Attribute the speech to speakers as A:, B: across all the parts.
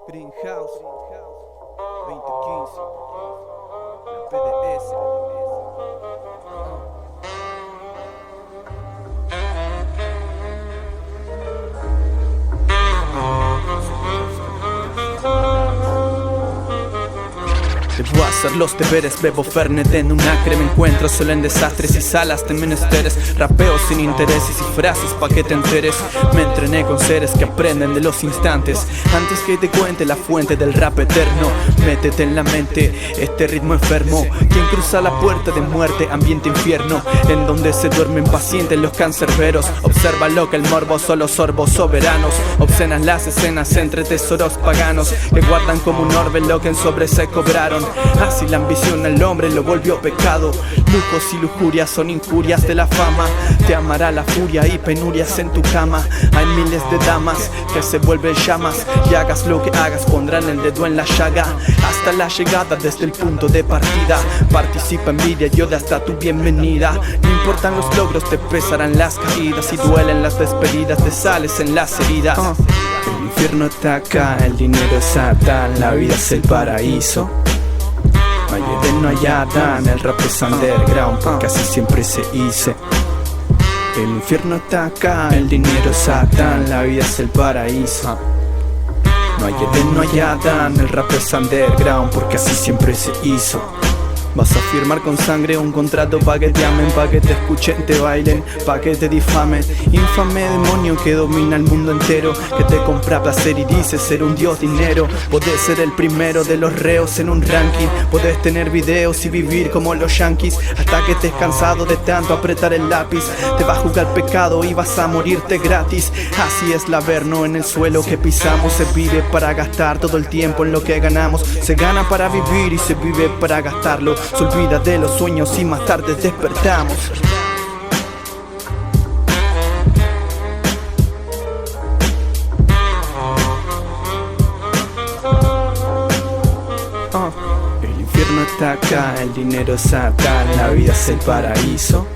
A: Greenhouse 2015, la PDS. Debo hacer los deberes, bebo Fernet en un acre. Me encuentro solo en desastres y salas de menesteres. Rapeo sin intereses y frases pa' que te enteres. Me entrené con seres que aprenden de los instantes. Antes que te cuente la fuente del rap eterno, métete en la mente este ritmo enfermo. Quien cruza la puerta de muerte, ambiente infierno, en donde se duermen pacientes los cancerberos. Observa lo que el morbo solo sorbos soberanos. Obscenas las escenas entre tesoros paganos que guardan como un orbe lo que en sobre se cobraron. Así la ambición al hombre lo volvió pecado. Lujos y lujurias son injurias de la fama. Te amará la furia y penurias en tu cama. Hay miles de damas que se vuelven llamas, y hagas lo que hagas pondrán el dedo en la llaga. Hasta la llegada desde el punto de partida, participa envidia y odia hasta tu bienvenida. No importan los logros, te pesarán las caídas, y duelen las despedidas, te sales en las heridas. El infierno está acá, el dinero es Satán, la vida es el paraíso. No hay Edén, no hay Adán, el rap es underground porque así siempre se hizo. El infierno está acá, el dinero es Satán, la vida es el paraíso. No hay Edén, no hay Adán, el rap es underground porque así siempre se hizo. Vas a firmar con sangre un contrato pa' que te amen, pa' que te escuchen, te bailen, pa' que te difamen. Infame demonio que domina el mundo entero, que te compra placer y dice ser un dios dinero. Podés ser el primero de los reos en un ranking, podés tener videos y vivir como los yankees, hasta que estés cansado de tanto apretar el lápiz. Te va a jugar pecado y vas a morirte gratis. Así es el averno en el suelo que pisamos. Se vive para gastar todo el tiempo en lo que ganamos. Se gana para vivir y se vive para gastarlo. Se olvida de los sueños y más tarde despertamos. El infierno está acá, el dinero es Satán, la vida es el paraíso.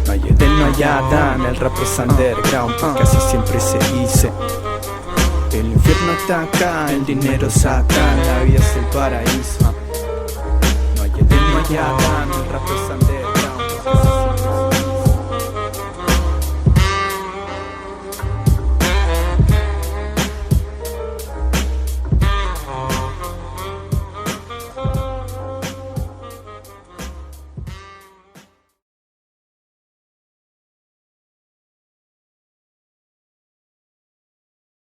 A: No hay Edén, no hay Adán, el rap es underground porque así siempre se hizo. El infierno está acá, el dinero es Satán, la vida es el paraíso. No hay Adán, el rap es underground.